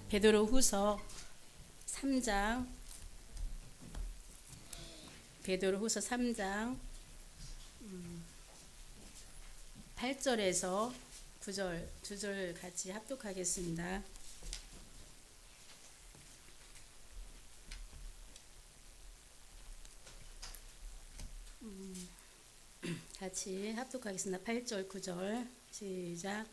베드로후서 3장 베드로후서 3장 8절에서 9절 두 절 같이 합독하겠습니다. 같이 합독하겠습니다. 8절 9절 시작.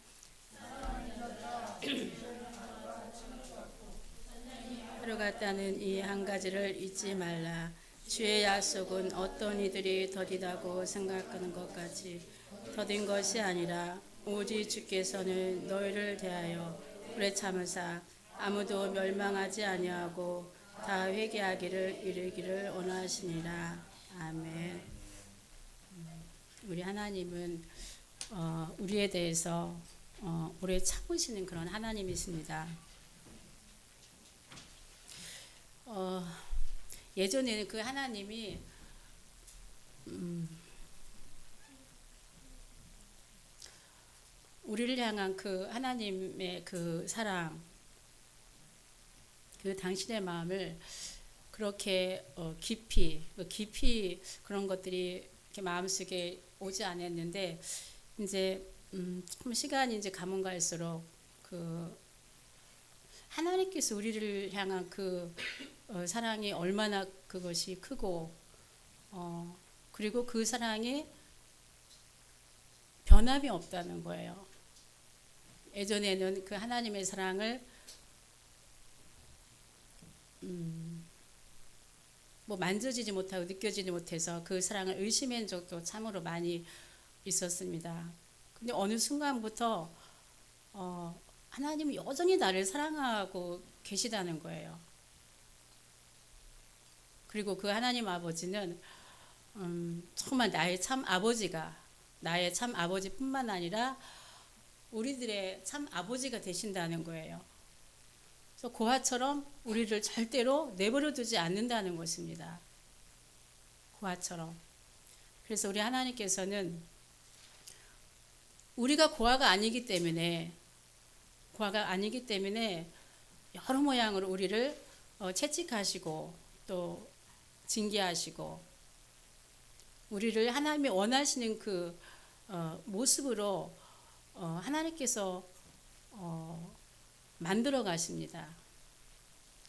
하루 같다는 이 한 가지를 잊지 말라. 주의 약속은 어떤 이들이 더디다고 생각하는 것까지 더딘 것이 아니라 오직 주께서는 너희를 대하여 오래 참으사 아무도 멸망하지 아니하고 다 회개하기를 이르기를 원하시니라. 아멘. 우리 하나님은 우리에 대해서 오래 참으시는 그런 하나님이십니다. 예전에는 그 하나님이 우리를 향한 그 하나님의 그 사랑, 그 당신의 마음을 그렇게 깊이 그런 것들이 이렇게 마음속에 오지 않았는데 이제 좀 시간이 이제 가면 갈수록 그 하나님께서 우리를 향한 그 사랑이 얼마나 그것이 크고 그리고 그 사랑이 변함이 없다는 거예요. 예전에는 그 하나님의 사랑을 뭐 만져지지 못하고 느껴지지 못해서 그 사랑을 의심한 적도 참으로 많이 있었습니다. 근데 어느 순간부터 하나님은 여전히 나를 사랑하고 계시다는 거예요. 그리고 그 하나님 아버지는 정말 나의 참 아버지뿐만 아니라 우리들의 참 아버지가 되신다는 거예요. 그래서 고아처럼 우리를 절대로 내버려 두지 않는다는 것입니다. 고아처럼. 그래서 우리 하나님께서는 우리가 고아가 아니기 때문에 여러 모양으로 우리를 채찍하시고 또 징계하시고 우리를 하나님이 원하시는 그 모습으로 하나님께서 만들어 가십니다.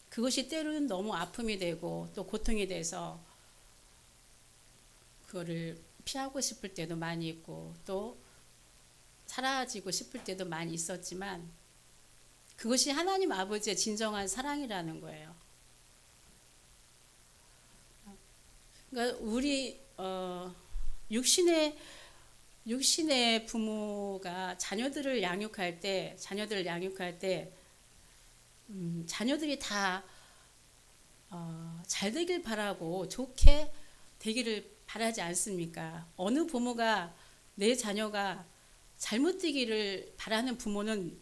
그것이 때로는 너무 아픔이 되고 또 고통이 돼서 그거를 피하고 싶을 때도 많이 있고 또 사라지고 싶을 때도 많이 있었지만 그것이 하나님 아버지의 진정한 사랑이라는 거예요. 그러니까 우리 육신의 부모가 자녀들을 양육할 때 자녀들이 다 잘 되길 바라고 좋게 되기를 바라지 않습니까? 어느 부모가 내 자녀가 잘못되기를 바라는 부모는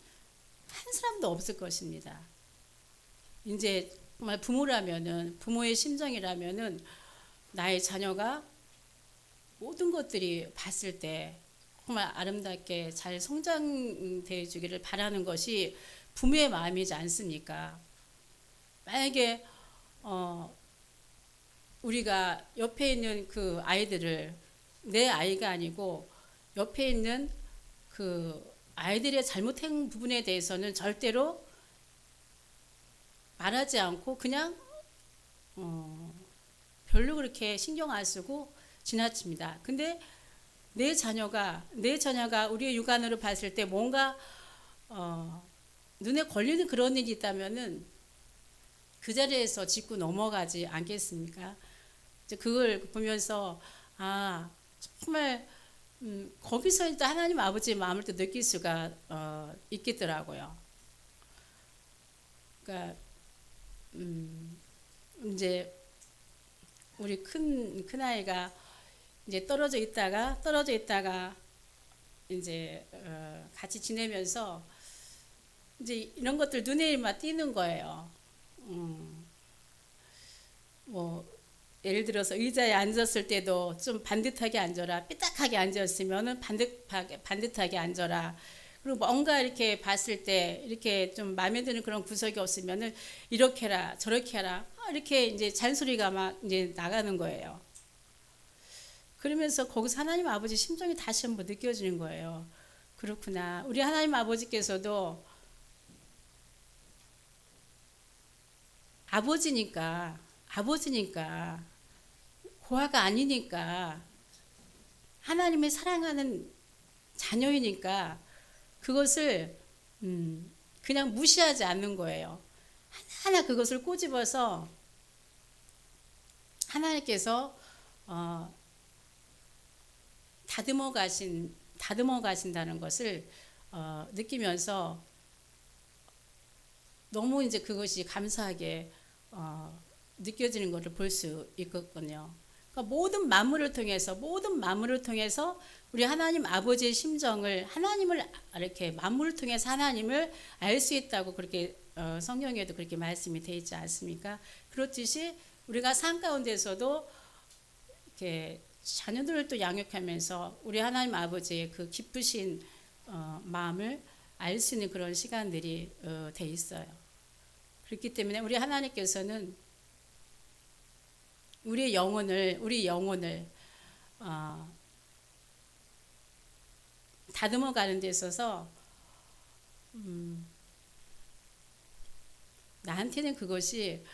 한 사람도 없을 것입니다. 이제 정말 부모의 심정이라면은 나의 자녀가 모든 것들이 봤을 때 정말 아름답게 잘 성장되어 주기를 바라는 것이 부모의 마음이지 않습니까? 만약에 우리가 옆에 있는 그 아이들을 내 아이가 아니고 옆에 있는 그 아이들의 잘못한 부분에 대해서는 절대로 말하지 않고 그냥 별로 그렇게 신경 안 쓰고 지나칩니다. 근데 내 자녀가 우리의 육안으로 봤을 때 뭔가 눈에 걸리는 그런 일이 있다면은 그 자리에서 짚고 넘어가지 않겠습니까? 이제 그걸 보면서 정말 거기서 일단 하나님 아버지의 마음을 또 느낄 수가 있겠더라고요. 그러니까 이제 우리 큰 아이가 이제 떨어져 있다가 이제 같이 지내면서 이제 이런 것들 눈에 막 띄는 거예요. 뭐 예를 들어서 의자에 앉았을 때도 좀 반듯하게 앉아라, 삐딱하게 앉았으면은 반듯하게 앉아라. 그리고 뭔가 이렇게 봤을 때 이렇게 좀 마음에 드는 그런 구석이 없으면은 이렇게 해라 저렇게 해라 이렇게 이제 잔소리가 막 이제 나가는 거예요. 그러면서 거기서 하나님 아버지 심정이 다시 한번 느껴지는 거예요. 그렇구나. 우리 하나님 아버지께서도 아버지니까 고아가 아니니까 하나님의 사랑하는 자녀이니까 그것을 그냥 무시하지 않는 거예요. 하나하나 그것을 꼬집어서 하나님께서 다듬어 가신다는 것을 느끼면서 너무 이제 그것이 감사하게 느껴지는 것을 볼 수 있거든요. 그러니까 모든 만물을 통해서 우리 하나님 아버지의 심정을 하나님을 이렇게 만물을 통해서 하나님을 알 수 있다고 그렇게 성경에도 그렇게 말씀이 되어 있지 않습니까? 그렇듯이 우리가 삶 가운데서도 이렇게 자녀들을 또 양육하면서 우리 하나님 아버지의 그 기쁘신 마음을 알 수 있는 그런 시간들이 돼 있어요. 그렇기 때문에 우리 하나님께서는 우리 영혼을 다듬어 가는 데 있어서 나한테는 그것이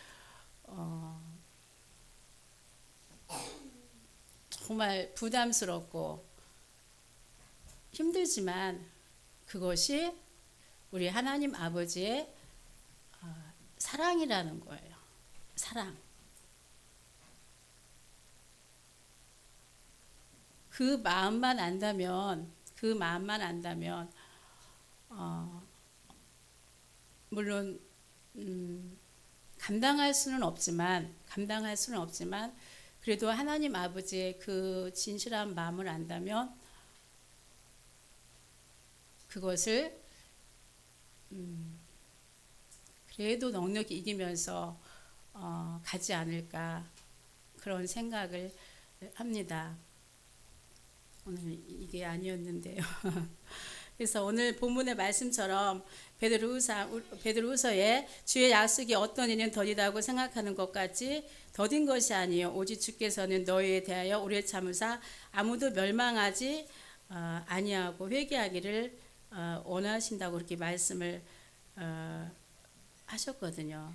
정말 부담스럽고 힘들지만 그것이 우리 하나님 아버지의 사랑이라는 거예요. 사랑. 그 마음만 안다면 물론 감당할 수는 없지만 그래도 하나님 아버지의 그 진실한 마음을 안다면 그것을 그래도 넉넉히 이기면서 가지 않을까 그런 생각을 합니다. 오늘 이게 아니었는데요. 그래서 오늘 본문의 말씀처럼 베드로후서에 주의 약속이 어떤 이는 더디다고 생각하는 것 같이 더딘 것이 아니요 오직 주께서는 너희에 대하여 오래 참으사 아무도 멸망하지 아니하고 회개하기를 원하신다고 그렇게 말씀을 하셨거든요.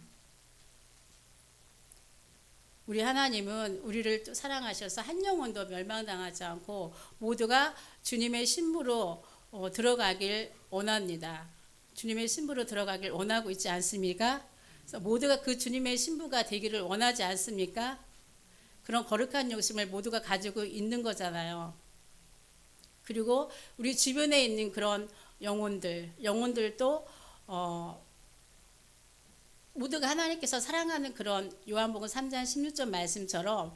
우리 하나님은 우리를 또 사랑하셔서 한 영혼도 멸망당하지 않고 모두가 주님의 신부로 들어가길 원합니다. 주님의 신부로 들어가길 원하고 있지 않습니까? 그래서 모두가 그 주님의 신부가 되기를 원하지 않습니까? 그런 거룩한 욕심을 모두가 가지고 있는 거잖아요. 그리고 우리 주변에 있는 그런 영혼들도 모두가 하나님께서 사랑하는 그런 요한복음 3장 16절 말씀처럼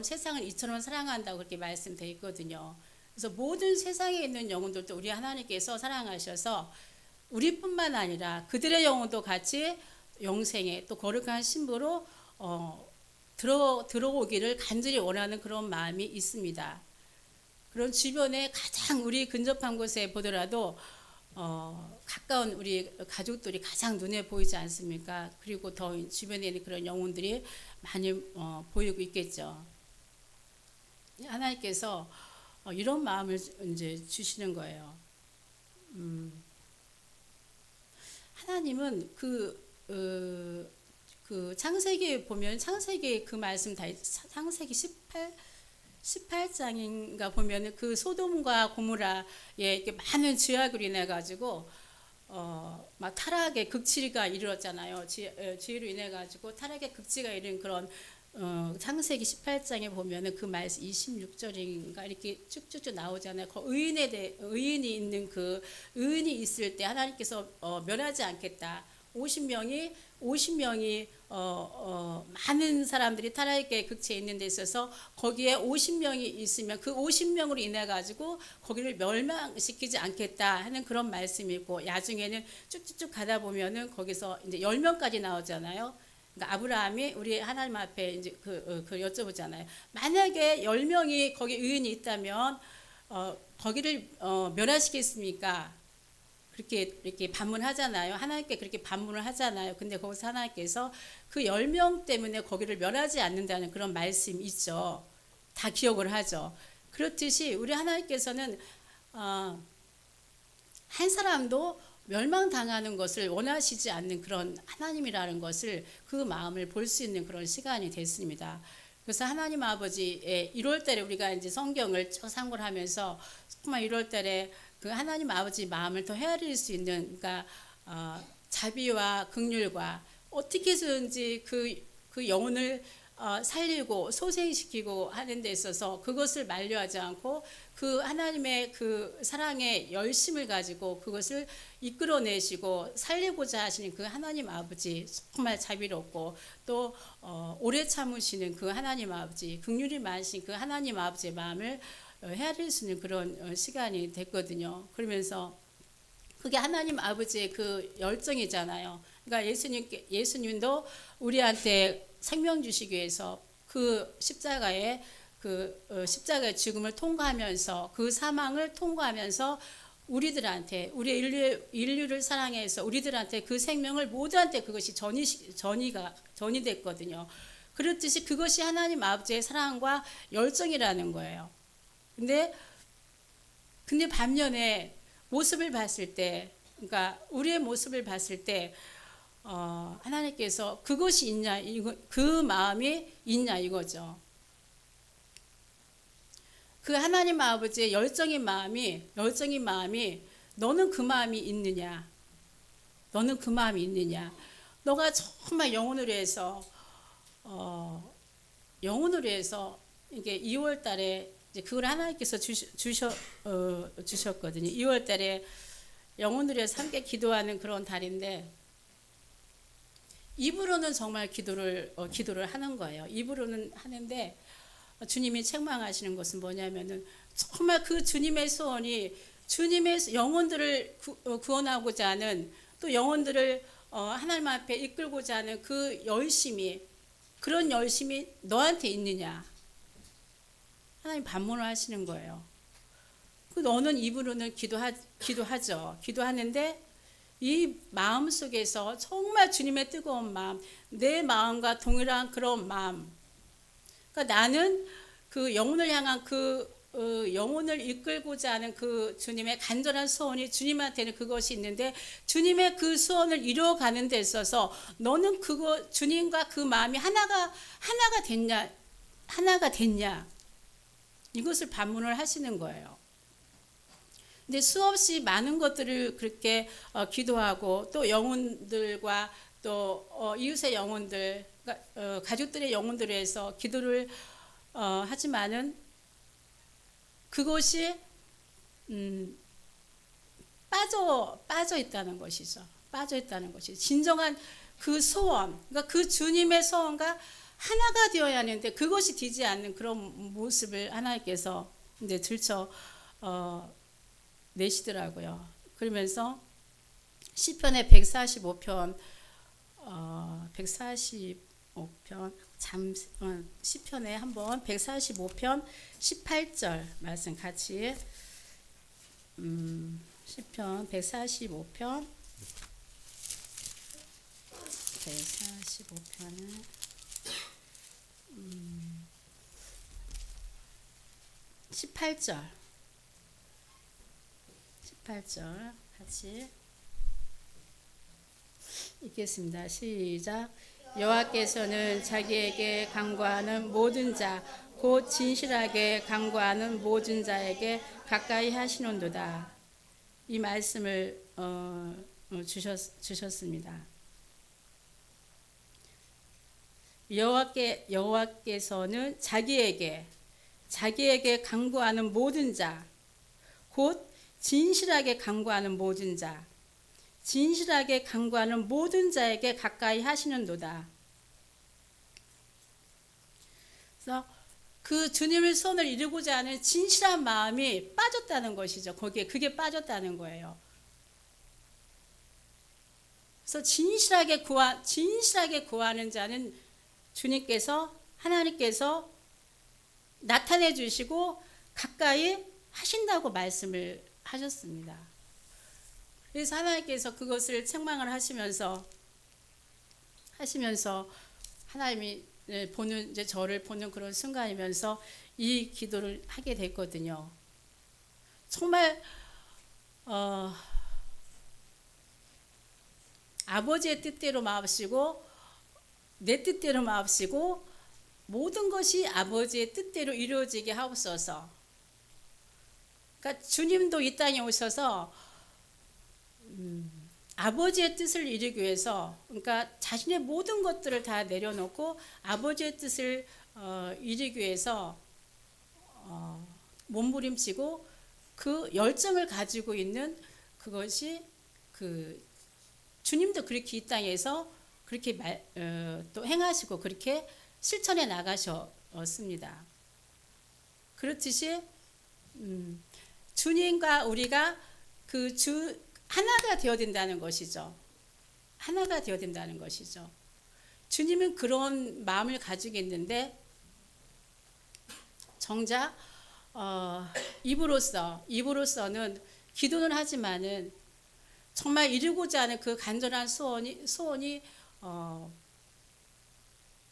세상을 이처럼 사랑한다고 그렇게 말씀되어 있거든요. 그래서 모든 세상에 있는 영혼들도 우리 하나님께서 사랑하셔서 우리뿐만 아니라 그들의 영혼도 같이 영생에 또 거룩한 신부로 들어오기를 간절히 원하는 그런 마음이 있습니다. 그런 주변에 가장 우리 근접한 곳에 보더라도 가까운 우리 가족들이 가장 눈에 보이지 않습니까? 그리고 더 주변에 있는 그런 영혼들이 많이 보이고 있겠죠. 하나님께서 이런 마음을 이제 주시는 거예요. 하나님은 그 창세기에 보면 창세기 그 말씀 다 창세기 18장인가 보면 그 소돔과 고모라에 이렇게 많은 죄악으로 인해 가지고 막 타락의 극치가 이르렀잖아요. 죄로 인해 가지고 타락의 극치가 이른 그런 창세기 18장에 보면은 그 말씀 26절인가 이렇게 쭉쭉쭉 나오잖아요. 그 의인이 있는 그 의인이 있을 때 하나님께서 멸하지 않겠다. 50명이 많은 사람들이 타락의 극치에 있는 데 있어서 거기에 50명이 있으면 그 50명으로 인해 가지고 거기를 멸망시키지 않겠다 하는 그런 말씀이 있고 야중에는 쭉쭉쭉 가다 보면은 거기서 이제 10명까지 나오잖아요. 그러니까 아브라함이 우리 하나님 앞에 이제 그 여쭤보잖아요. 만약에 10명이 거기 의인이 있다면 거기를 멸하시겠습니까? 그렇게 이렇게 반문하잖아요. 하나님께 그렇게 반문을 하잖아요. 근데 거기서 하나님께서 그 10명 때문에 거기를 멸하지 않는다는 그런 말씀이 있죠. 다 기억을 하죠. 그렇듯이 우리 하나님께서는 한 사람도 멸망당하는 것을 원하시지 않는 그런 하나님이라는 것을 그 마음을 볼 수 있는 그런 시간이 됐습니다. 그래서 하나님 아버지의 1월 달에 우리가 이제 성경을 쭉 상고를 하면서 정말 1월 달에 그 하나님 아버지 마음을 더 헤아릴 수 있는 그러니까 자비와 긍휼과 어떻게 해서든지 그 영혼을 살리고 소생시키고 하는 데 있어서 그것을 만류하지 않고 그 하나님의 그 사랑의 열심을 가지고 그것을 이끌어내시고 살리고자 하시는 그 하나님 아버지 정말 자비롭고 또 오래 참으시는 그 하나님 아버지 긍휼이 많으신 그 하나님 아버지의 마음을 헤아릴 수 있는 그런 시간이 됐거든요. 그러면서 그게 하나님 아버지의 그 열정이잖아요. 그러니까 예수님도 우리한테 생명 주시기 위해서 그 십자가의 십자가의 죽음을 통과하면서 그 사망을 통과하면서 우리들한테 우리 인류를 사랑해서 우리들한테 그 생명을 모두한테 그것이 전이 됐거든요. 그렇듯이 그것이 하나님 아버지의 사랑과 열정이라는 거예요. 근데 반면에 모습을 봤을 때, 그러니까 우리의 모습을 봤을 때 하나님께서 그것이 있냐, 그 마음이 있냐 이거죠. 그 하나님 아버지의 열정인 마음이 너는 그 마음이 있느냐? 너는 그 마음이 있느냐? 너가 정말 영혼으로 해서 이게 2월 달에 이제 그걸 하나님께서 주셨거든요. 2월 달에 영혼으로 해서 함께 기도하는 그런 달인데 입으로는 정말 기도를 하는 거예요. 입으로는 하는데 주님이 책망하시는 것은 뭐냐면은 정말 그 주님의 소원이 주님의 영혼들을 구원하고자 하는 또 영혼들을 하나님 앞에 이끌고자 하는 그 그런 열심이 너한테 있느냐? 하나님 반문을 하시는 거예요. 너는 입으로는 기도하죠. 기도하는데 이 마음 속에서 정말 주님의 뜨거운 마음, 내 마음과 동일한 그런 마음. 그러니까 나는 그 영혼을 향한 영혼을 이끌고자 하는 그 주님의 간절한 소원이 주님한테는 그것이 있는데 주님의 그 소원을 이루어가는 데 있어서 너는 주님과 그 마음이 하나가 됐냐? 이것을 반문을 하시는 거예요. 근데 수없이 많은 것들을 그렇게 기도하고 또 영혼들과 또 이웃의 영혼들, 가족들의 영혼들을 해서 기도를 하지만은 그것이 빠져 있다는 것이죠. 빠져 있다는 것이 진정한 그 소원, 그러니까 그 주님의 소원과 하나가 되어야 하는데 그것이 되지 않는 그런 모습을 하나님께서 이제 내시더라고요. 그러면서 시편의 145편 시편에 한번 145편 18절 말씀 같이 시편 145편은 18절 같이 읽겠습니다. 시작. 여호와께서는 자기에게 간구하는 모든 자 곧 진실하게 간구하는 모든 자에게 가까이 하시는도다. 이 말씀을 주셨습니다. 여호와께서는 자기에게 간구하는 모든 자 곧 진실하게 간구하는 모든 자, 진실하게 간구하는 모든 자에게 가까이 하시는도다. 그래서 그 주님의 손을 이루고자 하는 진실한 마음이 빠졌다는 것이죠. 그게 빠졌다는 거예요. 그래서 진실하게 구하는 자는 하나님께서 나타내 주시고 가까이 하신다고 말씀을 하셨습니다. 그래서 하나님께서 그것을 책망을 하시면서 하나님이 보는 이제 저를 보는 그런 순간이면서 이 기도를 하게 됐거든요. 정말 아버지의 뜻대로 마옵시고 내 뜻대로 마옵시고 모든 것이 아버지의 뜻대로 이루어지게 하옵소서. 그러니까 주님도 이 땅에 오셔서 아버지의 뜻을 이루기 위해서, 그러니까 자신의 모든 것들을 다 내려놓고 아버지의 뜻을 이루기 위해서 몸부림치고 그 열정을 가지고 있는 그것이 주님도 그렇게 이 땅에서 그렇게 또 행하시고 그렇게 실천해 나가셨습니다. 그렇듯이 주님과 우리가 하나가 되어야 된다는 것이죠. 하나가 되어야 된다는 것이죠. 주님은 그런 마음을 가지고 있는데 정작 입으로서는 기도는 하지만은 정말 이루고자 하는 그 간절한 소원이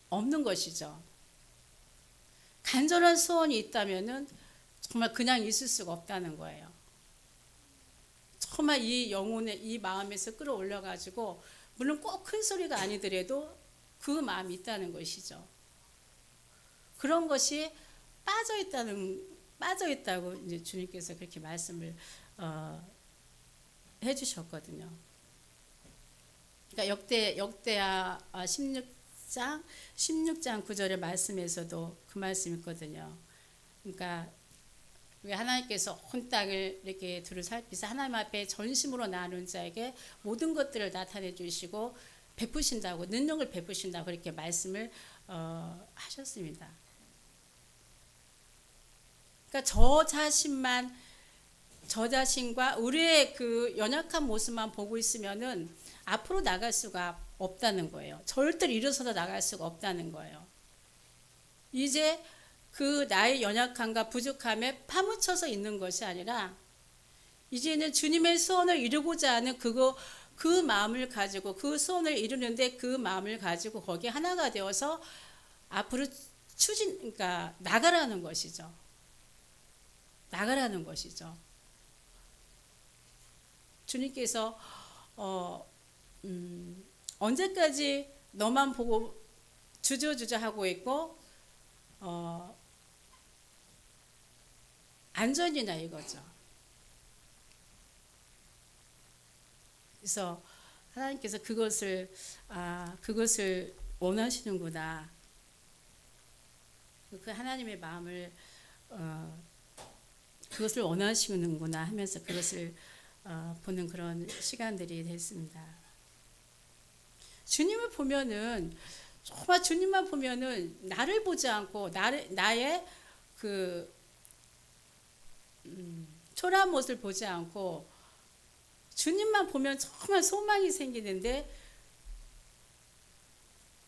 없는 것이죠. 간절한 소원이 있다면은 정말 그냥 있을 수가 없다는 거예요. 정말 이 영혼의 이 마음에서 끌어올려 가지고 물론 꼭 큰 소리가 아니더라도 그 마음이 있다는 것이죠. 그런 것이 빠져 있다고 이제 주님께서 그렇게 말씀을 해주셨거든요. 그러니까 역대하 16장 9절의 말씀에서도 그 말씀이 있거든요. 그러니까 하나님께서 온 땅을 이렇게 두루 살피사 하나님 앞에 전심으로 나아오는 자에게 모든 것들을 나타내 주시고 베푸신다고, 능력을 베푸신다고 그렇게 말씀을 하셨습니다. 그러니까 저 자신과 우리의 그 연약한 모습만 보고 있으면은 앞으로 나갈 수가 없다는 거예요. 절대로 일어서서 나갈 수가 없다는 거예요. 이제 그 나의 연약함과 부족함에 파묻혀서 있는 것이 아니라 이제는 주님의 소원을 이루고자 하는 그 마음을 가지고 그 소원을 이루는데 그 마음을 가지고 거기에 하나가 되어서 앞으로 그러니까 나가라는 것이죠. 나가라는 것이죠. 주님께서 언제까지 너만 보고 주저주저 하고 있고 안전이나 이거죠. 그래서 하나님께서 그것을 원하시는구나. 그 하나님의 마음을 그것을 원하시는구나 하면서 그것을 보는 그런 시간들이 됐습니다. 주님을 보면은 정말 주님만 보면은 나를 보지 않고 나의 그 초라한 모습을 보지 않고 주님만 보면 정말 소망이 생기는데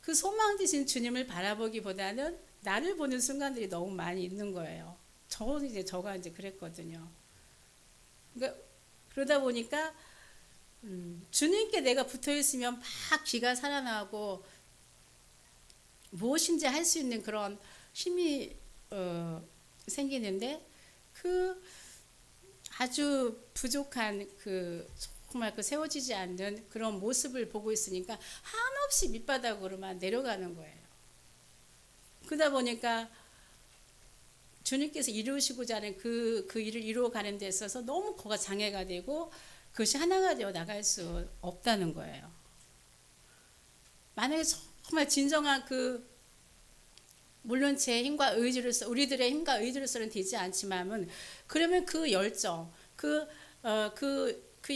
그 소망 되신 주님을 바라보기보다는 나를 보는 순간들이 너무 많이 있는 거예요. 저가 이제 그랬거든요. 그러니까 그러다 보니까 주님께 내가 붙어 있으면 막 기가 살아나고 무엇인지 할 수 있는 그런 힘이 생기는데 그 아주 부족한 정말 세워지지 않는 그런 모습을 보고 있으니까 한없이 밑바닥으로만 내려가는 거예요. 그러다 보니까 주님께서 이루시고자 하는 그 일을 이루어가는 데 있어서 너무 거가 장애가 되고 그것이 하나가 되어 나갈 수 없다는 거예요. 만약에 정말 진정한 물론 제 힘과 의지로서 우리들의 힘과 의지로서는 되지 않지만은 그러면 그 열정, 그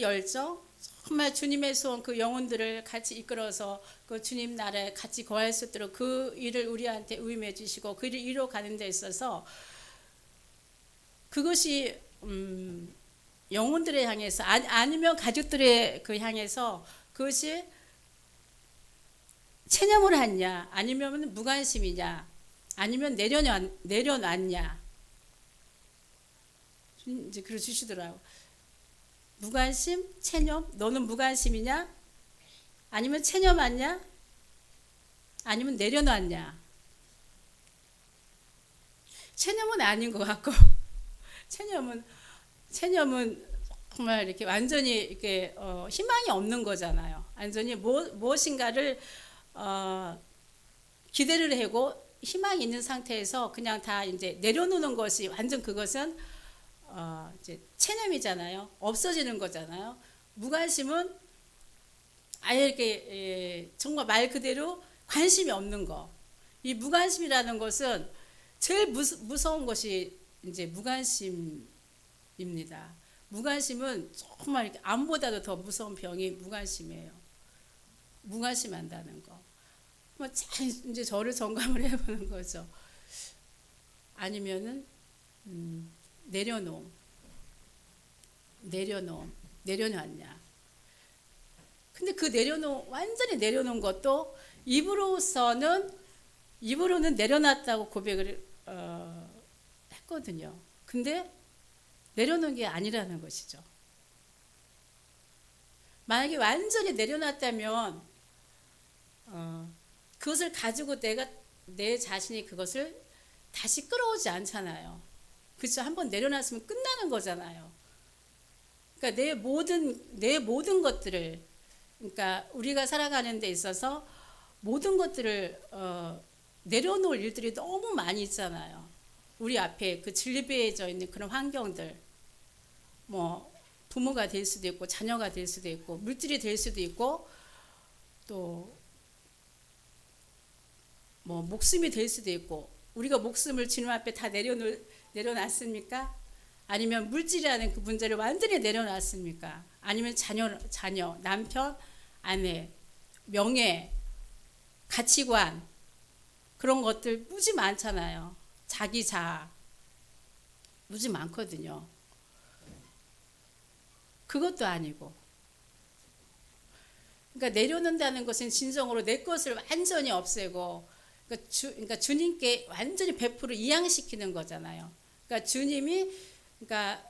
열정 정말 주님의 소원 그 영혼들을 같이 이끌어서 그 주님 나라에 같이 거할 수 있도록 그 일을 우리한테 위임해 주시고 그 일을 이루어가는 데 있어서 그것이 영혼들을 향해서 아니면 가족들의 향해서 그것이 체념을 하냐 아니면 무관심이냐 아니면 내려놨냐 이제 그러 주시더라고. 무관심, 체념. 너는 무관심이냐? 아니면 체념하냐? 아니면 내려놨냐? 체념은 아닌 것 같고 체념은 정말 이렇게 완전히 이렇게 희망이 없는 거잖아요. 완전히 무엇인가를 기대를 하고 희망이 있는 상태에서 그냥 다 이제 내려놓는 것이 완전 그것은 이제 체념이잖아요. 없어지는 거잖아요. 무관심은 아예 이렇게 정말 말 그대로 관심이 없는 거. 이 무관심이라는 것은 제일 무서운 것이 이제 무관심입니다. 무관심은 정말 이렇게 암보다도 더 무서운 병이 무관심이에요. 무관심한다는 거. 잘 이제 저를 점검을 해보는 거죠. 아니면은 내려놨냐. 근데 그 완전히 내려놓은 것도 입으로는 내려놨다고 고백을 했거든요. 근데 내려놓은 게 아니라는 것이죠. 만약에 완전히 내려놨다면 그것을 가지고 내 자신이 그것을 다시 끌어오지 않잖아요. 그렇죠? 한번 내려놨으면 끝나는 거잖아요. 그러니까 내 모든 것들을, 그러니까 우리가 살아가는 데 있어서 모든 것들을 내려놓을 일들이 너무 많이 있잖아요. 우리 앞에 그 질비해져 있는 그런 환경들, 뭐 부모가 될 수도 있고 자녀가 될 수도 있고 물질이 될 수도 있고 또 뭐 목숨이 될 수도 있고. 우리가 목숨을 주님 앞에 다 내려놨습니까? 아니면 물질이라는 그 문제를 완전히 내려놨습니까? 아니면 자녀, 남편, 아내, 명예, 가치관, 그런 것들 무지 많잖아요. 자기 자아 무지 많거든요. 그것도 아니고, 그러니까 내려놓는다는 것은 진정으로 내 것을 완전히 없애고, 그러니까 주님께 완전히 100% 이양시키는 거잖아요. 그러니까 주님이, 그러니까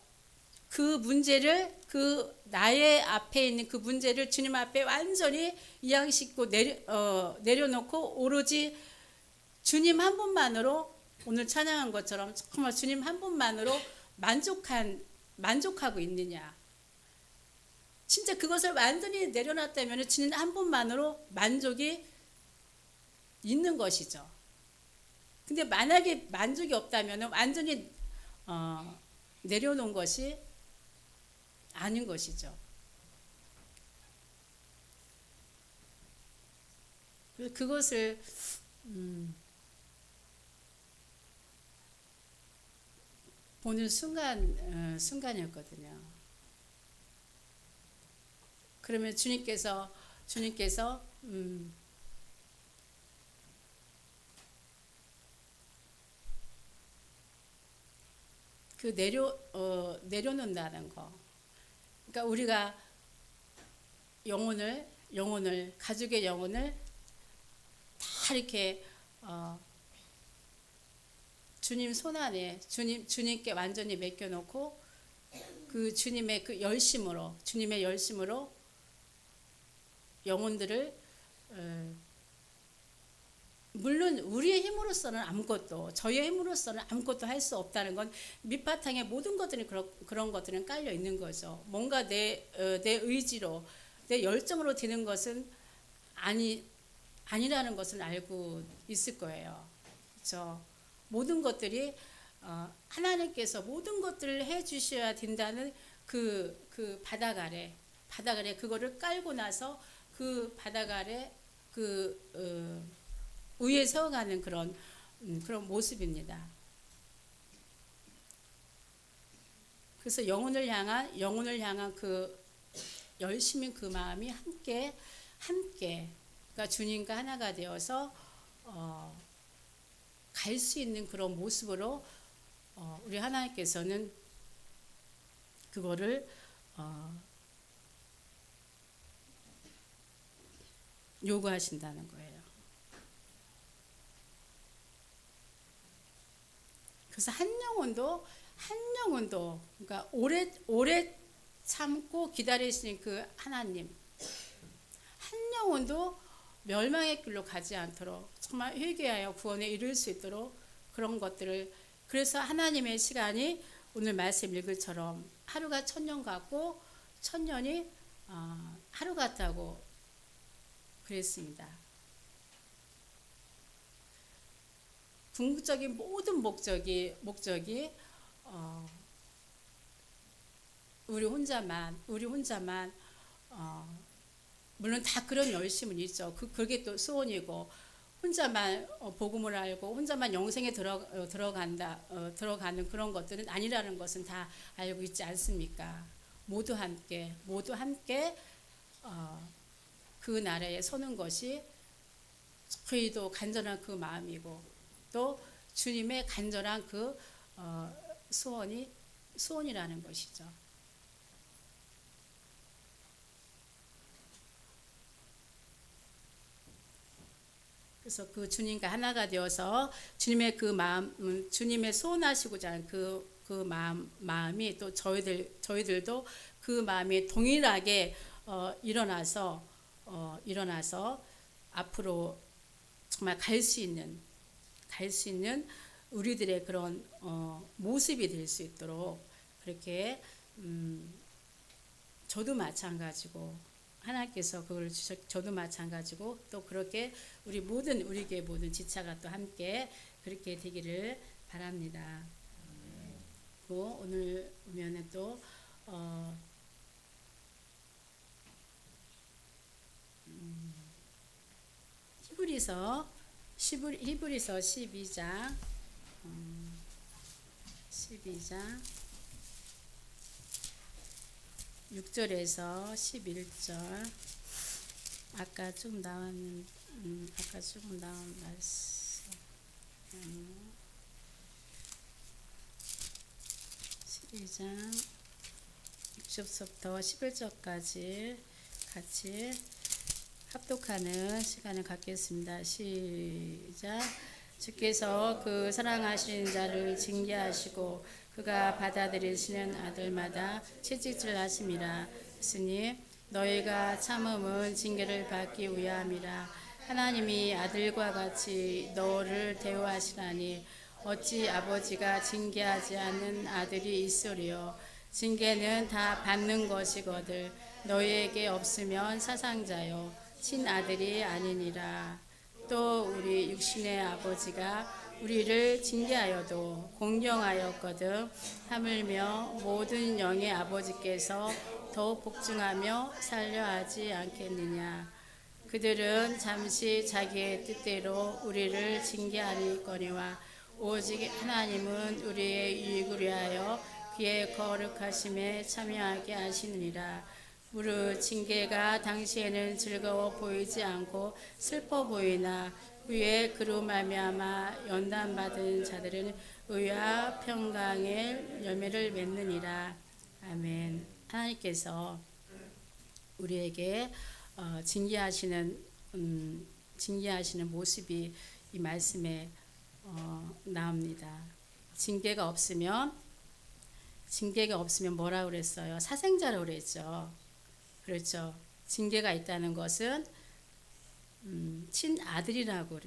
그 문제를, 그 나의 앞에 있는 그 문제를 주님 앞에 완전히 이양시키고 내려놓고 오로지 주님 한 분만으로, 오늘 찬양한 것처럼 정말 주님 한 분만으로 만족하고 있느냐. 진짜 그것을 완전히 내려놨다면 주님 한 분만으로 만족이 있는 것이죠. 근데 만약에 만족이 없다면 완전히 내려놓은 것이 아닌 것이죠. 그래서 그것을 보는 순간이었거든요. 그러면 주님께서 그 내려놓는다는 거. 그러니까 우리가 영혼을 가족의 영혼을 다 이렇게 주님 손 안에 주님께 완전히 맡겨놓고 그 주님의 열심으로 영혼들을 물론 우리의 힘으로서는 저희의 힘으로서는 아무것도 할 수 없다는 건 밑바탕에 모든 것들이 그런 것들은 깔려 있는 거죠. 뭔가 내 의지로, 내 열정으로 되는 것은 아니라는 것을 알고 있을 거예요. 그렇죠? 모든 것들이 하나님께서 모든 것들을 해주셔야 된다는 그 바닥 아래 그거를 깔고 나서 그 바닥 아래 위에 세워가는 그런 모습입니다. 그래서 영혼을 향한 그 열심인 그 마음이 함께 그러니까 주님과 하나가 되어서 갈 수 있는 그런 모습으로 우리 하나님께서는 그거를 요구하신다는 거예요. 그래서 한 영혼도 그러니까 오래 참고 기다리시는 그 하나님, 한 영혼도 멸망의 길로 가지 않도록 정말 회개하여 구원에 이를 수 있도록 그런 것들을, 그래서 하나님의 시간이 오늘 말씀 읽을처럼 하루가 천년 같고 천년이 하루 같다고 그랬습니다. 궁극적인 모든 목적이 우리 혼자만 물론 다 그런 열심은 있죠. 그게 또 소원이고, 혼자만 복음을 알고 혼자만 영생에 들어가는 그런 것들은 아니라는 것은 다 알고 있지 않습니까? 모두 함께 그 나라에 서는 것이 저희도 간절한 그 마음이고, 또 주님의 간절한 그 소원이라는 것이죠. 그래서 그 주님과 하나가 되어서 주님의 그 마음, 주님의 소원하시고자 하는 그 마음이 또 저희들도 그 마음이 동일하게 일어나서 앞으로 정말 갈 수 있는 우리들의 그런 모습이 될 수 있도록 그렇게 저도 마찬가지고, 하나님께서 그걸 저도 마찬가지고, 또 그렇게 우리 교회 모든 지체가 또 함께 그렇게 되기를 바랍니다. 오늘 보면은 또 히브리서 12장 6절에서 11절, 아까 좀 나온 말씀, 12장 6절부터 11절까지 같이 합독하는 시간을 갖겠습니다. 시작. 주께서 그 사랑하시는 자를 징계하시고 그가 받아들이시는 아들마다 채찍질하심이라. 스님, 너희가 참음은 징계를 받기 위함이라. 하나님이 아들과 같이 너를 대우하시나니 어찌 아버지가 징계하지 않는 아들이 있으리요. 징계는 다 받는 것이거들 너희에게 없으면 사상자요 친아들이 아니니라. 또 우리 육신의 아버지가 우리를 징계하여도 공경하였거든 하물며 모든 영의 아버지께서 더 복종하며 살려 하지 않겠느냐. 그들은 잠시 자기의 뜻대로 우리를 징계하니거니와 오직 하나님은 우리의 유익을 위하여 그의 거룩하심에 참여하게 하시느니라. 무릇 징계가 당시에는 즐거워 보이지 않고 슬퍼 보이나 후에 그로 말미암아 연단받은 자들은 의와 평강의 열매를 맺느니라. 아멘. 하나님께서 우리에게 징계하시는 모습이 이 말씀에 나옵니다. 징계가 없으면 뭐라고 그랬어요? 사생자라고 그랬죠. 그렇죠. 징계가 있다는 것은 친아들이라고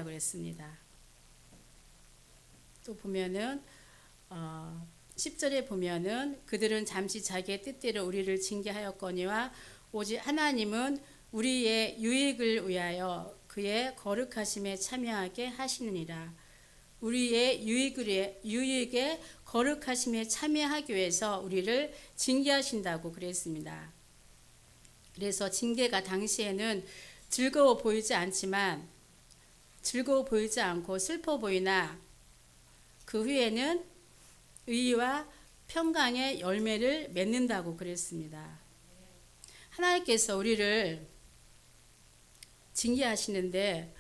그랬습니다. 또 보면은 10절에 보면은 그들은 잠시 자기의 뜻대로 우리를 징계하였거니와 오직 하나님은 우리의 유익을 위하여 그의 거룩하심에 참여하게 하시느니라. 우리의 유익에 거룩하심에 참여하기 위해서 우리를 징계하신다고 그랬습니다. 그래서 징계가 당시에는 즐거워 보이지 않고 슬퍼 보이나 그 후에는 의와 평강의 열매를 맺는다고 그랬습니다. 하나님께서 우리를 징계하시는데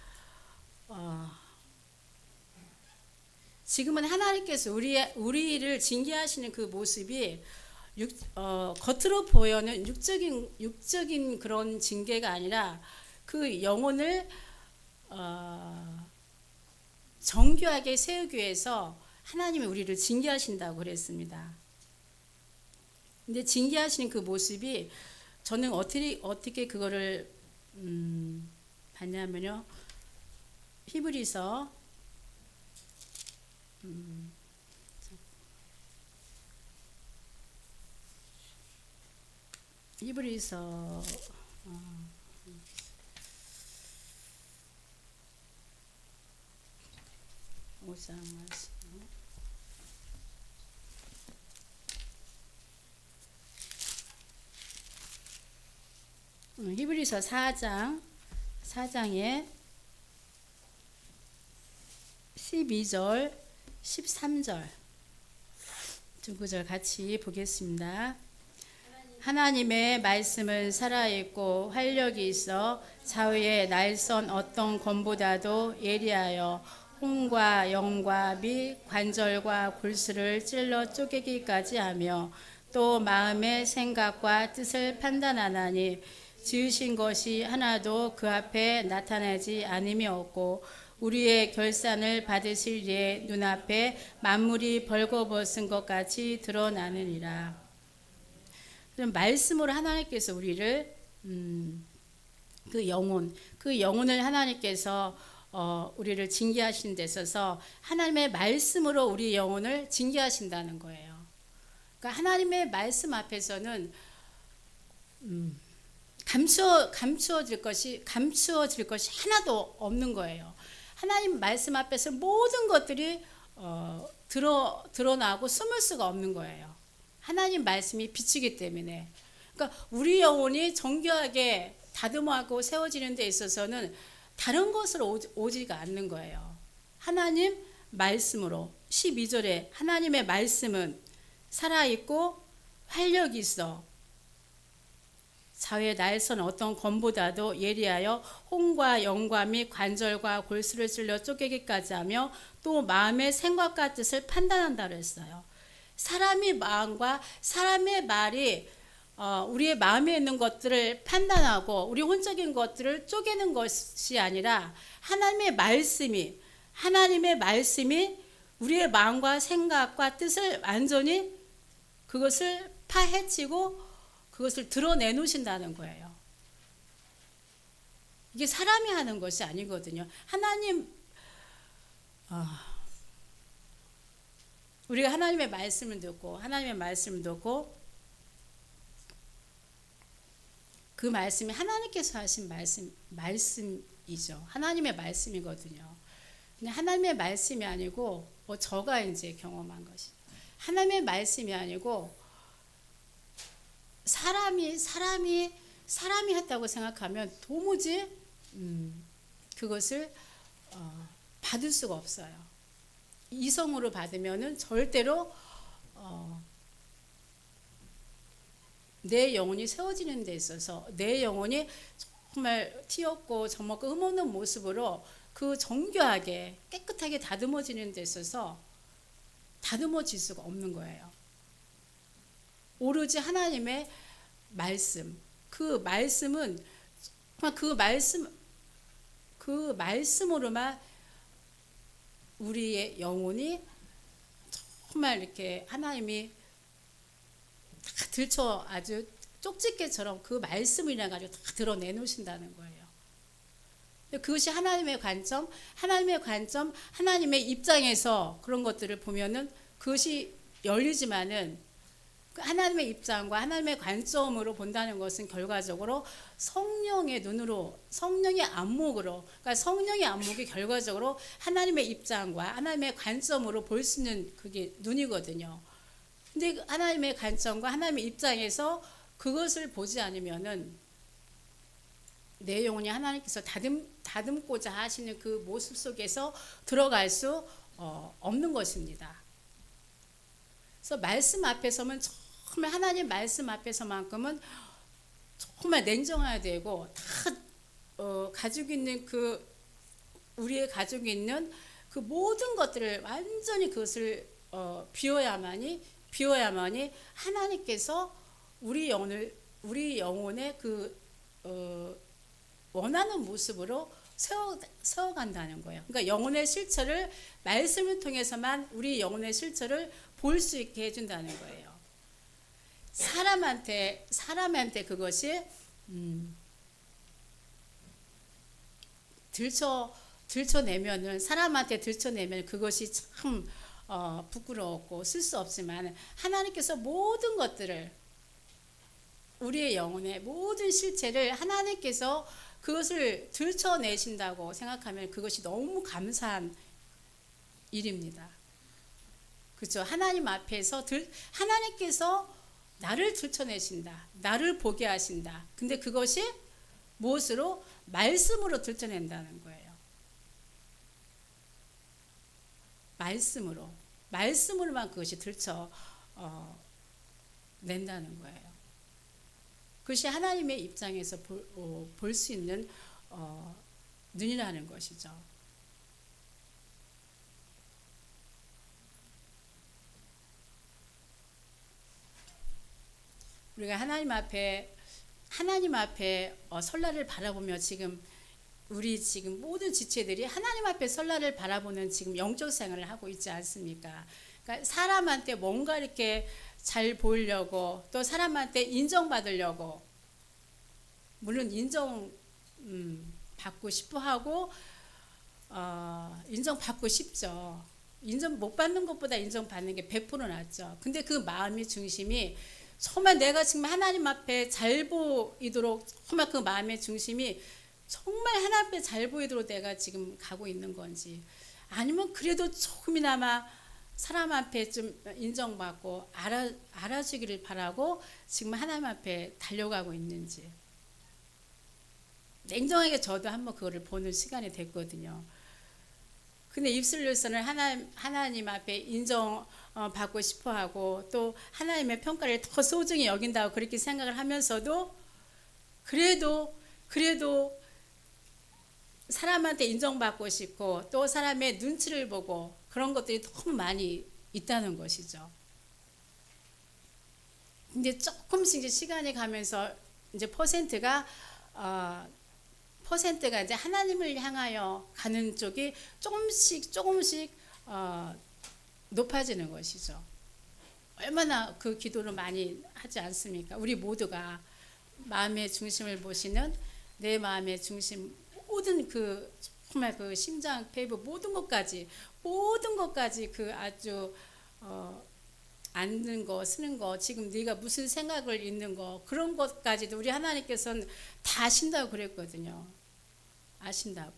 지금은 하나님께서 우리를 징계하시는 그 모습이 겉으로 보여는 육적인 그런 징계가 아니라 그 영혼을 정교하게 세우기 위해서 하나님이 우리를 징계하신다고 그랬습니다. 근데 징계하시는 그 모습이 저는 어떻게 그거를 봤냐면요. 히브리서 히브리서 5장 말씀. 히브리서 4장에 12절 13절 두 구절 같이 보겠습니다. 하나님의 말씀은 살아있고 활력이 있어 좌우의 날선 어떤 검보다도 예리하여 혼과 영과 및 관절과 골수를 찔러 쪼개기까지 하며 또 마음의 생각과 뜻을 판단하나니 지으신 것이 하나도 그 앞에 나타나지 않음이 없고 우리의 결산을 받으실 이의 눈앞에 만물이 벌거벗은 것 같이 드러나느니라. 말씀으로 하나님께서 우리를 그 영혼을 하나님께서 우리를 징계하시는 데 있어서 하나님의 말씀으로 우리 영혼을 징계하신다는 거예요. 그러니까 하나님의 말씀 앞에서는 감추어질 것이 하나도 없는 거예요. 하나님 말씀 앞에서 모든 것들이 드러나고 숨을 수가 없는 거예요. 하나님 말씀이 빛이기 때문에. 그러니까 우리 영혼이 정교하게 다듬어하고 세워지는 데 있어서는 다른 것으로 오지가 않는 거예요. 하나님 말씀으로 12절에 하나님의 말씀은 살아있고 활력이 있어 좌우의 날선 어떤 검보다도 예리하여 혼과 영과 및 관절과 골수를 찔러 쪼개기까지 하며 또 마음의 생각과 뜻을 판단한다 그랬어요. 사람의 마음과 사람의 말이 우리의 마음에 있는 것들을 판단하고 우리 혼적인 것들을 쪼개는 것이 아니라 하나님의 말씀이 우리의 마음과 생각과 뜻을 완전히 그것을 파헤치고 그것을 드러내놓으신다는 거예요. 이게 사람이 하는 것이 아니거든요. 우리가 하나님의 말씀을 듣고 그 말씀이 하나님께서 하신 말씀이죠. 하나님의 말씀이거든요. 근데 하나님의 말씀이 아니고 저가 이제 경험한 것이 하나님의 말씀이 아니고 사람이 했다고 생각하면 도무지 그것을 받을 수가 없어요. 이성으로 받으면은 절대로 내 영혼이 세워지는 데 있어서 내 영혼이 정말 튀었고 젖먹고 흠없는 모습으로 그 정교하게 깨끗하게 다듬어지는 데 있어서 다듬어질 수가 없는 거예요. 오로지 하나님의 말씀, 그 말씀은 그 말씀으로만 우리의 영혼이 정말 이렇게 하나님이 다 들쳐 아주 쪽집게처럼 그 말씀을 인해 가지고 다 드러내놓으신다는 거예요. 그것이 하나님의 관점, 하나님의 입장에서 그런 것들을 보면은 그것이 열리지만은 하나님의 입장과 하나님의 관점으로 본다는 것은 결과적으로 성령의 눈으로, 성령의 안목으로, 그러니까 성령의 안목이 결과적으로 하나님의 입장과 하나님의 관점으로 볼 수 있는 그게 눈이거든요. 근데 하나님의 관점과 하나님의 입장에서 그것을 보지 않으면은 내 영혼이 하나님께서 다듬고자 하시는 그 모습 속에서 들어갈 수 없는 것입니다. 그래서 말씀 앞에서는 정말 하나님 말씀 앞에서만큼은 정말 냉정해야 되고 다 가지고 있는 우리의 가지고 있는 그 모든 것들을 완전히 그것을 비워야만이 하나님께서 우리 영혼의 그 원하는 모습으로 세워간다는 거예요. 그러니까 영혼의 실체를 말씀을 통해서만 우리 영혼의 실체를 볼 수 있게 해준다는 거예요. 사람한테 그것이 들춰내면은 사람한테 들춰내면 그것이 참 부끄러웠고 쓸 수 없지만 하나님께서 모든 것들을 우리의 영혼의 모든 실체를 하나님께서 그것을 들춰내신다고 생각하면 그것이 너무 감사한 일입니다. 그렇죠? 하나님 앞에서 하나님께서 나를 들춰내신다. 나를 보게 하신다. 근데 그것이 무엇으로? 말씀으로 들춰낸다는 거예요. 말씀으로만 그것이 낸다는 거예요. 그것이 하나님의 입장에서 볼 수 있는 눈이라는 것이죠. 우리가 하나님 앞에 설날을 바라보며 우리 지금 모든 지체들이 하나님 앞에 설날을 바라보는 지금 영적 생활을 하고 있지 않습니까? 그러니까 사람한테 뭔가 이렇게 잘 보이려고 또 사람한테 인정받으려고 물론 받고 싶어 하고 인정받고 싶죠. 인정 못 받는 것보다 인정받는 게 100% 낫죠. 근데 그 마음의 중심이 정말 내가 지금 하나님 앞에 잘 보이도록 정말 그 마음의 중심이 정말 하나님 앞에 잘 보이도록 내가 지금 가고 있는 건지 아니면 그래도 조금이나마 사람 앞에 좀 인정받고 알아주기를 바라고 지금 하나님 앞에 달려가고 있는지 냉정하게 저도 한번 그거를 보는 시간이 됐거든요. 근데 입술로서는 하나님 앞에 인정받고 싶어하고 또 하나님의 평가를 더 소중히 여긴다고 그렇게 생각을 하면서도 그래도 사람한테 인정받고 싶고 또 사람의 눈치를 보고 그런 것들이 너무 많이 있다는 것이죠. 근데 조금씩 시간이 가면서 이제 퍼센트가 이제 하나님을 향하여 가는 쪽이 조금씩 높아지는 것이죠. 얼마나 그 기도를 많이 하지 않습니까? 우리 모두가 마음의 중심을 보시는 내 마음의 중심 모든 정말 그 심장, 폐부 모든 것까지 그 아주 앉는 거, 쓰는 거, 지금 네가 무슨 생각을 있는 거 그런 것까지도 우리 하나님께서는 다 아신다고 그랬거든요. 아신다고.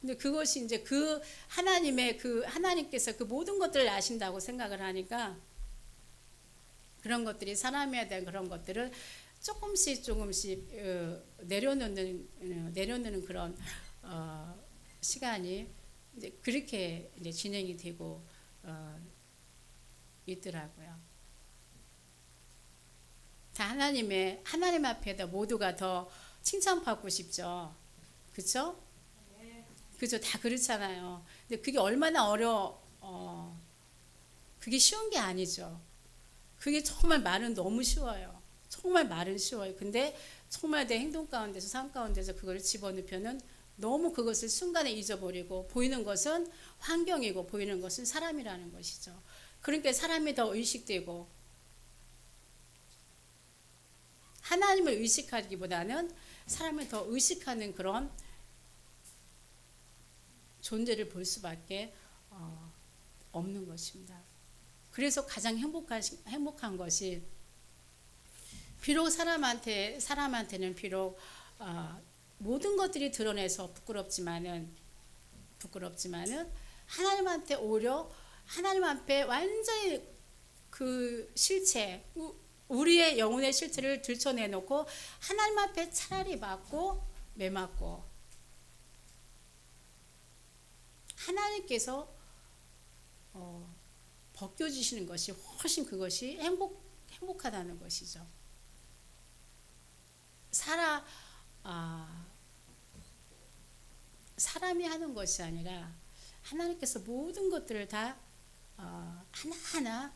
근데 그것이 이제 하나님께서 그 모든 것들을 아신다고 생각을 하니까 그런 것들이 사람에 대한 그런 것들을 조금씩 내려놓는 그런 시간이 이제 그렇게 이제 진행이 되고 있더라고요. 다 하나님 앞에다 모두가 더 칭찬받고 싶죠. 그렇죠? 그죠? 다 그렇잖아요. 근데 그게 얼마나 그게 쉬운 게 아니죠. 그게 정말 말은 너무 쉬워요. 정말 말은 쉬워요. 근데 정말 내 행동 가운데서 삶 가운데서 그걸 집어넣으면은 너무 그것을 순간에 잊어버리고 보이는 것은 환경이고 보이는 것은 사람이라는 것이죠. 그러니까 사람이 더 의식되고 하나님을 의식하기보다는 사람을 더 의식하는 그런 존재를 볼 수밖에 없는 것입니다. 그래서 가장 행복한 것이 비록 사람한테는 비록 모든 것들이 드러내서 부끄럽지만은 하나님한테 오히려 하나님 앞에 완전히 그 실체 우리의 영혼의 실체를 들춰내놓고 하나님 앞에 차라리 매맞고 하나님께서 벗겨주시는 것이 훨씬 그것이 행복하다는 것이죠. 사람이 하는 것이 아니라 하나님께서 모든 것들을 다 하나하나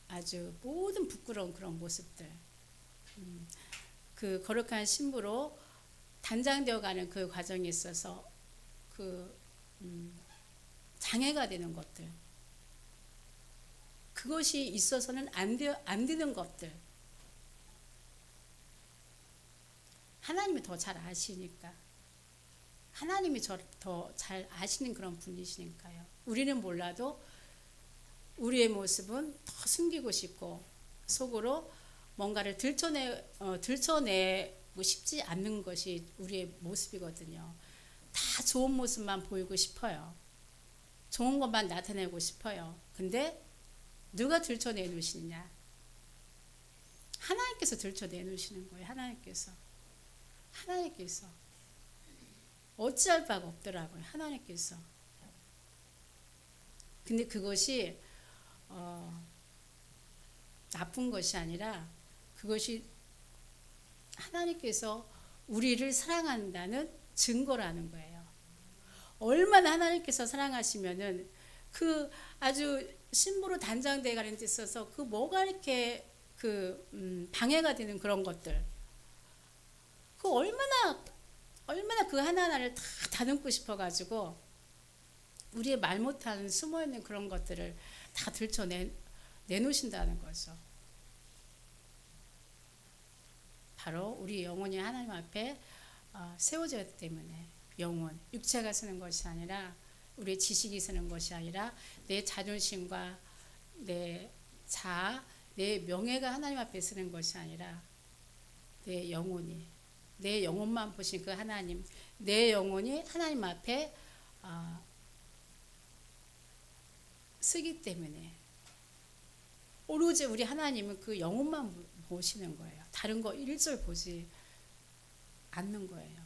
아주 모든 부끄러운 그런 모습들 그 거룩한 신부로 단장되어 가는 그 과정에 있어서 장애가 되는 것들 그것이 있어서는 안 되는 것들 하나님이 더 잘 아시니까 하나님이 더 잘 아시는 그런 분이시니까요. 우리는 몰라도 우리의 모습은 더 숨기고 싶고 속으로 뭔가를 들춰내고 싶지 않는 것이 우리의 모습이거든요. 다 좋은 모습만 보이고 싶어요. 좋은 것만 나타내고 싶어요. 근데 누가 들춰내놓으시느냐? 하나님께서 들춰내놓으시는 거예요. 하나님께서 어찌할 바가 없더라고요. 하나님께서. 근데 그것이 나쁜 것이 아니라 그것이 하나님께서 우리를 사랑한다는 증거라는 거예요. 얼마나 하나님께서 사랑하시면은 그 아주 심부로 단장되어 가는 데 있어서 그 뭐가 이렇게 방해가 되는 그런 것들 그 얼마나 그 하나하나를 다 다듬고 싶어가지고 우리의 말 못하는 숨어있는 그런 것들을 다 내놓으신다는 거죠. 바로 우리 영혼이 하나님 앞에 세워져야 때문에 영혼, 육체가 쓰는 것이 아니라 우리의 지식이 쓰는 것이 아니라 내 자존심과 내 자아, 내 명예가 하나님 앞에 쓰는 것이 아니라 내 영혼만 보신 그 하나님, 내 영혼이 하나님 앞에 쓰기 때문에 오로지 우리 하나님은 그 영혼만 보시는 거예요. 다른 거 일절 보지 않는 거예요.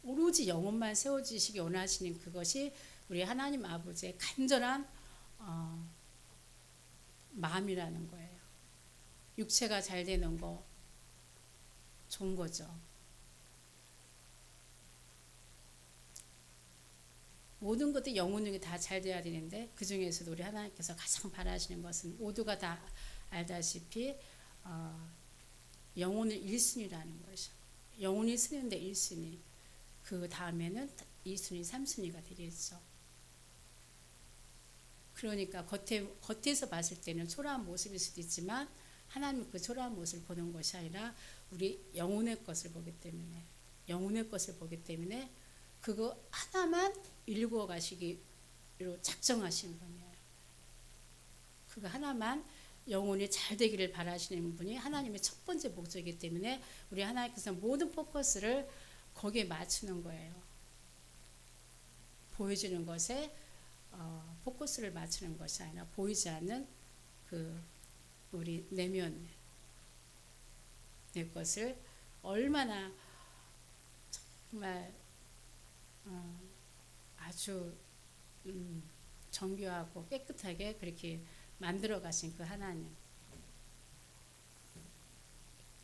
오로지 영혼만 세워지시기 원하시는 그것이 우리 하나님 아버지의 간절한 마음이라는 거예요. 육체가 잘 되는 거 좋은 거죠. 모든 것도 영혼이 다 잘 돼야 되는데 그 중에서도 우리 하나님께서 가장 바라시는 것은 모두가 다 알다시피 영혼을 1순위라는 것이죠. 영혼이 쓰는데 1순위 그 다음에는 2순위 3순위가 되겠죠. 그러니까 겉에서 봤을 때는 초라한 모습일 수도 있지만 하나님은 그 초라한 모습을 보는 것이 아니라 우리 영혼의 것을 보기 때문에 그거 하나만 일구어 가시기로 작정하신 분이에요. 그거 하나만 영혼이 잘 되기를 바라시는 분이 하나님의 첫 번째 목적이기 때문에 우리 하나님께서 모든 포커스를 거기에 맞추는 거예요. 보여지는 것에 포커스를 맞추는 것이 아니라 보이지 않는 그 우리 내면 내 것을 얼마나 정말 아주 정교하고 깨끗하게 그렇게 만들어 가신 그 하나님.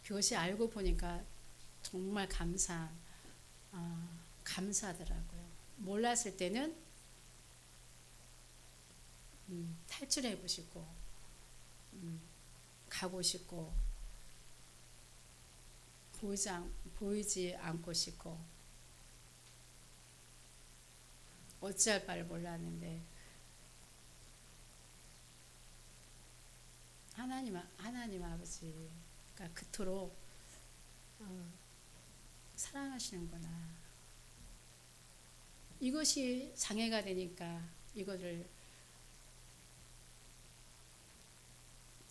그것이 알고 보니까 정말 감사하더라고요. 몰랐을 때는 탈출해보고 싶고 가고 싶고 보이지 않고 싶고 어찌할 바를 몰랐는데 하나님 아버지가 그토록 사랑하시는구나. 이것이 장애가 되니까 이거를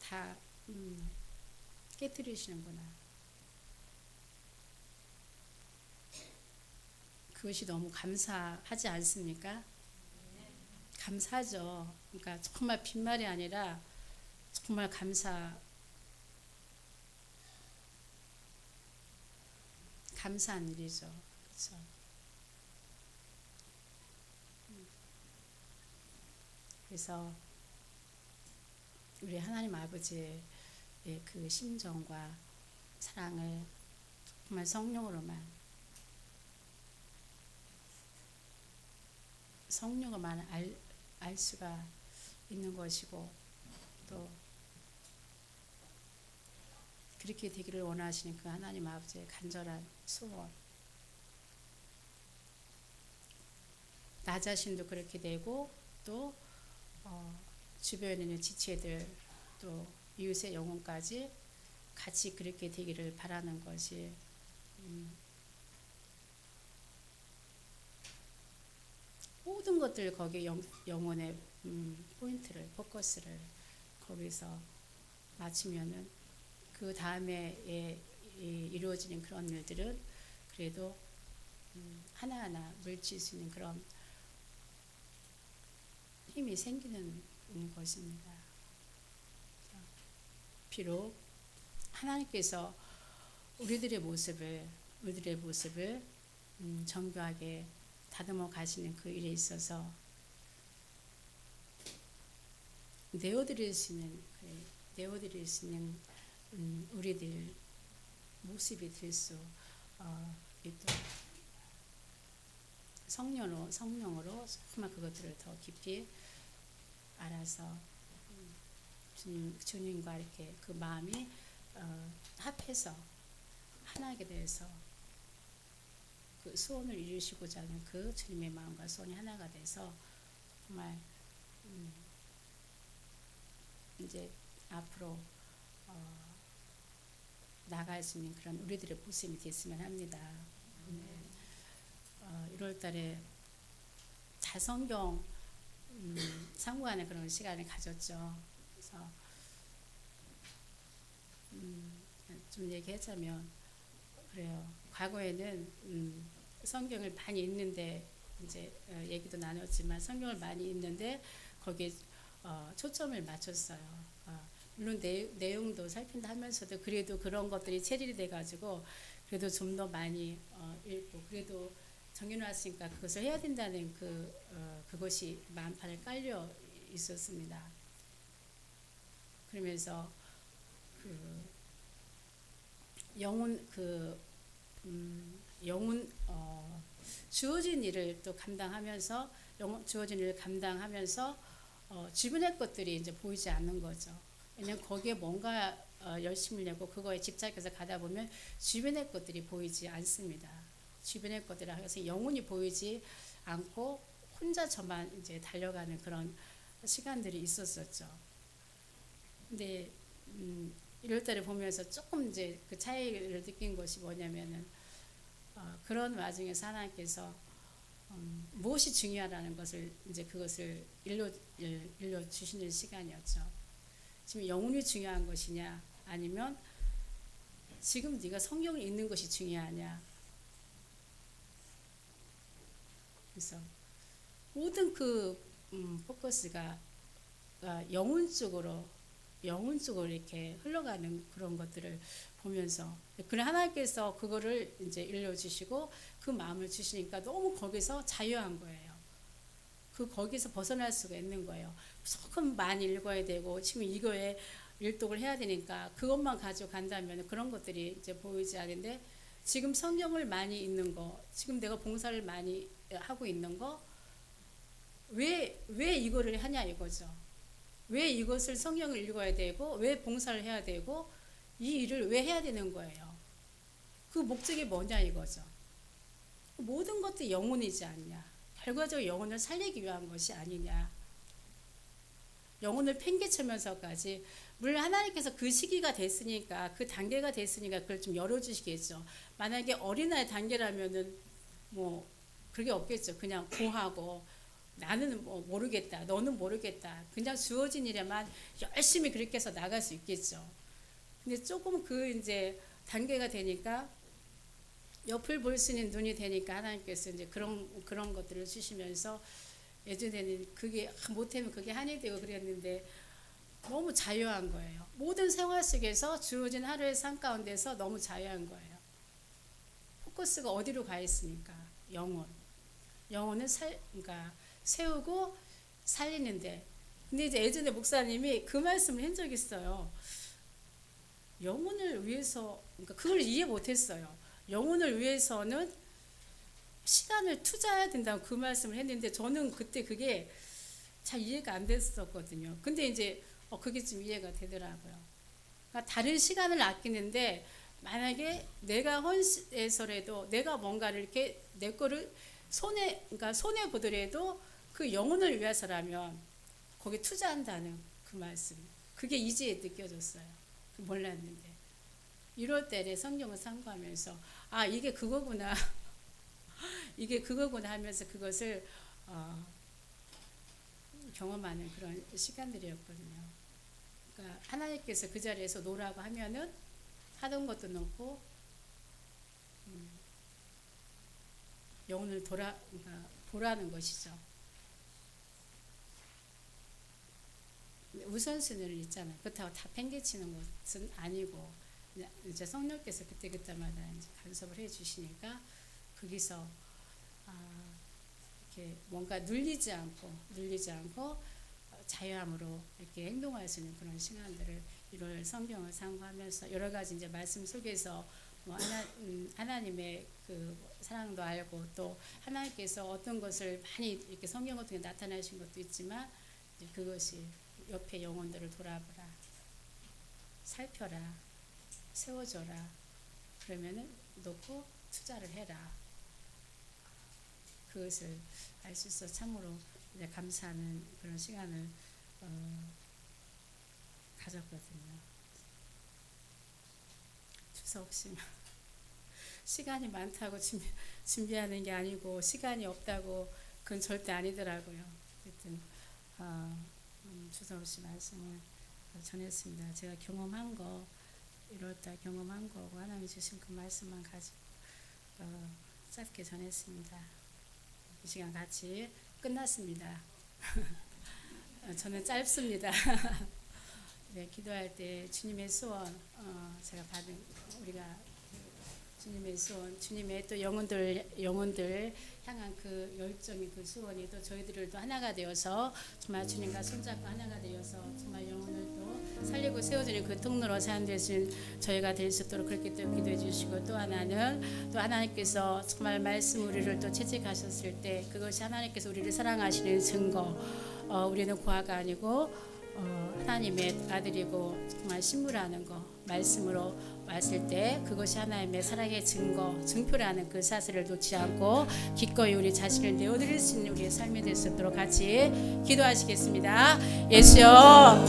다 깨뜨리시는구나. 그것이 너무 감사하지 않습니까? 감사하죠. 그러니까 정말 빈말이 아니라 정말 감사한 일이죠. 그렇죠? 그래서 우리 하나님 아버지의 그 심정과 사랑을 정말 성령으로만 알 수가 있는 것이고 또 그렇게 되기를 원하시는 그 하나님 아버지의 간절한 소원. 나 자신도 그렇게 되고 또 주변에 있는 지체들 또 이웃의 영혼까지 같이 그렇게 되기를 바라는 것이 모든 것들 거기에 영혼의 포인트를 포커스를 거기서 맞추면은 그 다음에 이루어지는 그런 일들은 그래도 하나하나 물칠 수 있는 그런 힘이 생기는 것입니다. 비록 하나님께서 우리들의 모습을 정교하게 다듬어 가시는 그 일에 있어서 내어드릴 수 있는 우리들 모습이 될 수 있도록 성령으로 정말 그것들을 더 깊이 알아서 주님과 이렇게 그 마음이 합해서 하나가 돼서 그 소원을 이루시고자 하는 그 주님의 마음과 소원이 하나가 돼서 정말 이제 앞으로 나갈 수 있는 그런 우리들의 모습이 됐으면 합니다. 1월달에 다성경 상고하는 그런 시간을 가졌죠. 그래서 좀 얘기하자면 그래요. 과거에는 성경을 많이 읽는데 이제 얘기도 나눴지만 성경을 많이 읽는데 거기에 초점을 맞췄어요. 물론 내용도 살핀다 하면서도 그래도 그런 것들이 체질이 돼가지고 그래도 좀 더 많이 읽고 그래도 정해놨으니까 그것을 해야 된다는 그것이 마음판에 깔려 있었습니다. 그러면서 주어진 일을 또 감당하면서 주변의 것들이 이제 보이지 않는 거죠. 왜냐면 거기에 뭔가 열심을 내고 그거에 집착해서 가다 보면 주변의 것들이 보이지 않습니다. 주변의 것들이라 해서 영혼이 보이지 않고 혼자 저만 이제 달려가는 그런 시간들이 있었었죠. 근데 1월달에 보면서 조금 이제 그 차이를 느낀 것이 뭐냐면은 그런 와중에서 하나님께서 무엇이 중요하다는 것을 이제 그것을 일러 주시는 시간이었죠. 지금 영혼이 중요한 것이냐 아니면 지금 네가 성경을 읽는 것이 중요하냐. 그래서 모든 그 포커스가 영혼 쪽으로 이렇게 흘러가는 그런 것들을 보면서 그래 하나님께서 그거를 이제 일러주시고 그 마음을 주시니까 너무 거기서 자유한 거예요. 거기서 벗어날 수가 있는 거예요. 조금 많이 읽어야 되고 지금 이거에 일독을 해야 되니까 그것만 가지고 간다면 그런 것들이 이제 보이지 않는데 지금 성경을 많이 읽는 거, 지금 내가 봉사를 많이 하고 있는 거, 왜 이거를 하냐 이거죠. 왜 이것을 성경을 읽어야 되고 왜 봉사를 해야 되고 이 일을 왜 해야 되는 거예요. 그 목적이 뭐냐 이거죠. 모든 것도 영혼이지 않냐. 결과적으로 영혼을 살리기 위한 것이 아니냐. 영혼을 팽개치면서까지 물론 하나님께서 그 시기가 됐으니까 그 단계가 됐으니까 그걸 좀 열어주시겠죠. 만약에 어린아이 단계라면은 뭐 그게 없겠죠. 그냥 고하고 나는 뭐 모르겠다. 너는 모르겠다. 그냥 주어진 일에만 열심히 그렇게 해서 나갈 수 있겠죠. 근데 조금 그 이제 단계가 되니까 옆을 볼 수 있는 눈이 되니까 하나님께서 이제 그런 것들을 주시면서 예전에는 그게 못하면 그게 한이 되고 그랬는데 너무 자유한 거예요. 모든 생활 속에서 주어진 하루의 삶 가운데서 너무 자유한 거예요. 포커스가 어디로 가 있습니까? 영혼은 그러니까 세우고 살리는데. 근데 이제 예전에 목사님이 그 말씀을 한 적이 있어요. 영혼을 위해서, 그러니까 그걸 이해 못했어요. 영혼을 위해서는 시간을 투자해야 된다고 그 말씀을 했는데 저는 그때 그게 잘 이해가 안 됐었거든요. 근데 이제 그게 좀 이해가 되더라고요. 그러니까 다른 시간을 아끼는데 만약에 내가 헌신해서라도 내가 뭔가를 이렇게 내 거를 손해 보더라도 그 영혼을 위해서라면 거기 투자한다는 그 말씀. 그게 이제 느껴졌어요. 몰랐는데. 이럴 때 성경을 참고하면서 아 이게 그거구나. 이게 그거구나 하면서 그것을 경험하는 그런 시간들이었거든요. 그러니까 하나님께서 그 자리에서 노라고 하면은 하던 것도 놓고 영혼을 그러니까 보라는 것이죠. 우선순위를 있잖아요. 그렇다고 다 팽개치는 것은 아니고 이제 성령께서 그때마다 이제 간섭을 해주시니까 거기서 이렇게 뭔가 눌리지 않고 자유함으로 이렇게 행동할 수 있는 그런 시간들을 이런 성경을 참고하면서 여러 가지 이제 말씀 속에서 뭐 하나님의 그 사랑도 알고 또 하나님께서 어떤 것을 많이 이렇게 성경을 통해 나타나신 것도 있지만 이제 그것이 옆에 영혼들을 돌아보라, 살펴라, 세워줘라. 그러면은 놓고 투자를 해라. 그것을 알 수 있어 참으로 이제 감사하는 그런 시간을 가졌거든요. 주사 없이면 시간이 많다고 준비하는 게 아니고 시간이 없다고 그건 절대 아니더라고요. 하여튼 주사 없이 말씀을 전했습니다. 제가 경험한 거 1월달 경험한 거고 하나님이 주신 그 말씀만 가지고 짧게 전했습니다. 이 시간 같이 끝났습니다. 저는 짧습니다. 네, 기도할 때 주님의 소원 제가 받은 우리가 주님의 소원, 주님의 또 영혼들 향한 그 열정이 그 소원이 또 저희들을 또 하나가 되어서 정말 주님과 손잡고 하나가 되어서 정말 영혼을 또 살리고 세워주는 그 통로로 사용되신 저희가 될 수 있도록 그렇게 또 기도해 주시고 또 하나는 또 하나님께서 정말 말씀 우리를 또 채찍하셨을 때 그것이 하나님께서 우리를 사랑하시는 증거 우리는 고아가 아니고 하나님의 아들이고 정말 신부라는 거 말씀으로 왔을 때 그것이 하나님의 사랑의 증표라는 그 사실을 놓지 않고 기꺼이 우리 자신을 내어드릴 수 있는 우리의 삶이 될 수 있도록 같이 기도하시겠습니다. 예수여